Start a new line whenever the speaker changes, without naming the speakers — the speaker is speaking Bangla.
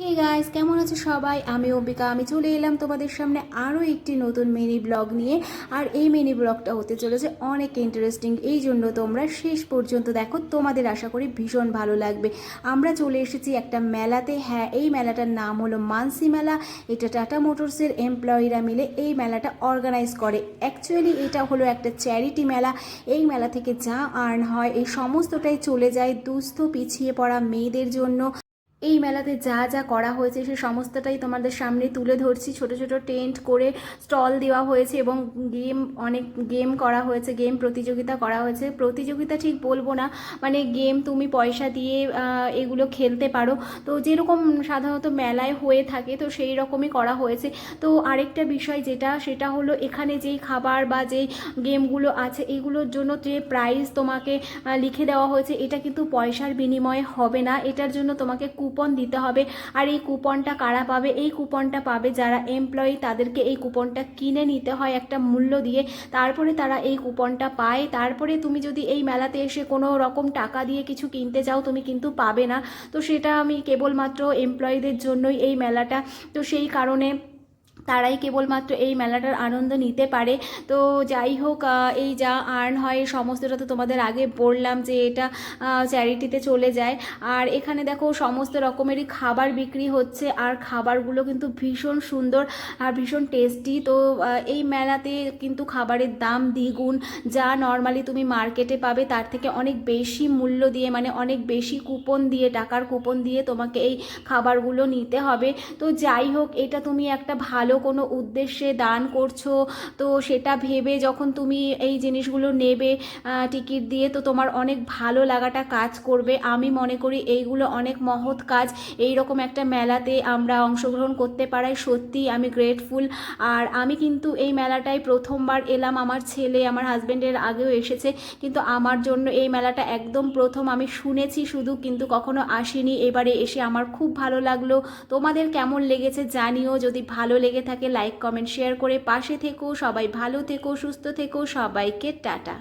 হে গাইস, কেমন আছো সবাই? আমি অম্বিকা। আমি চলে এলাম তোমাদের সামনে আরও একটি নতুন মিনি ব্লগ নিয়ে। আর এই মিনি ব্লগটা হতে চলেছে অনেক ইন্টারেস্টিং, এই জন্য তোমরা শেষ পর্যন্ত দেখো, তোমাদের আশা করি ভীষণ ভালো লাগবে। আমরা চলে এসেছি একটা মেলাতে। হ্যাঁ, এই মেলাটার নাম হলো মানসি মেলা। এটা টাটা মোটরসের এমপ্লয়িরা মিলে এই মেলাটা অর্গানাইজ করে। অ্যাকচুয়ালি এটা হলো একটা চ্যারিটি মেলা। এই মেলা থেকে যা আর্ন হয় এই সমস্তটাই চলে যায় দুস্থ পিছিয়ে পড়া মেয়েদের জন্য। এই মেলাতে যা যা করা হয়েছে সে সমস্তটাই তোমাদের সামনে তুলে ধরছি। ছোট ছোট টেন্ট করে স্টল দেওয়া হয়েছে এবং অনেক গেম করা হয়েছে, গেম প্রতিযোগিতা করা হয়েছে। প্রতিযোগিতা ঠিক বলবো না, মানে গেম তুমি পয়সা দিয়ে এগুলো খেলতে পারো। তো যেরকম সাধারণত মেলায় হয়ে থাকে, তো সেই রকমই করা হয়েছে। তো আরেকটা বিষয় সেটা হলো এখানে যেই খাবার বা যেই গেমগুলো আছে এগুলোর জন্য যে প্রাইস তোমাকে লিখে দেওয়া হয়েছে, এটা কিন্তু পয়সার বিনিময়ে হবে না। এটার জন্য তোমাকে কুপন দিতে হবে। আর এই কুপনটা কারা পাবে? এই কুপনটা পাবে যারা এমপ্লয়ি, তাদেরকে এই কুপনটা কিনে নিতে হয় একটা মূল্য দিয়ে, তারপরে তারা এই কুপনটা পায়। তারপরে তুমি যদি এই মেলাতে এসে কোনো রকম টাকা দিয়ে কিছু কিনতে যাও, তুমি কিন্তু পাবে না। তো সেটা আমি কেবলমাত্র এমপ্লয়িদের জন্যই এই মেলাটা, তো সেই কারণে তারাই কেবলমাত্র এই মেলাটার আনন্দ নিতে পারে। তো যাই হোক, এই যা আর্ন হয় সমস্তটা তো তোমাদের আগে বললাম যে এটা চ্যারিটিতে চলে যায়। আর এখানে দেখো সমস্ত রকমেরই খাবার বিক্রি হচ্ছে, আর খাবারগুলো কিন্তু ভীষণ সুন্দর আর ভীষণ টেস্টি। তো এই মেলাতে কিন্তু খাবারের দাম দ্বিগুণ, যা নর্মালি তুমি মার্কেটে পাবে তার থেকে অনেক বেশি মূল্য দিয়ে, মানে অনেক বেশি কুপন দিয়ে, টাকার কুপন দিয়ে তোমাকে এই খাবারগুলো নিতে হবে। তো যাই হোক, এটা তুমি একটা ভালো কোনো উদ্দেশ্যে দান করছো, তো সেটা ভেবে যখন তুমি এই জিনিসগুলো নেবে টিকিট দিয়ে, তো তোমার অনেক ভালো লাগাটা কাজ করবে। আমি মনে করি এইগুলো অনেক মহৎ কাজ। এই রকম একটা মেলাতে আমরা অংশগ্রহণ করতে পারাই সত্যি আমি গ্রেটফুল। আর আমি কিন্তু এই মেলাটায় প্রথমবার এলাম। আমার ছেলে, আমার হাজব্যান্ডের আগেও এসেছে, কিন্তু আমার জন্য এই মেলাটা একদম প্রথম। আমি শুনেছি শুধু, কিন্তু কখনো আসিনি। এবারে এসে আমার খুব ভালো লাগলো। তোমাদের কেমন লেগেছে জানিও। যদি ভালো লেগে থাকে লাইক কমেন্ট শেয়ার করে পাশে থেকো। সবাই ভালো থেকো, সুস্থ থেকো। সবাইকে টাটা।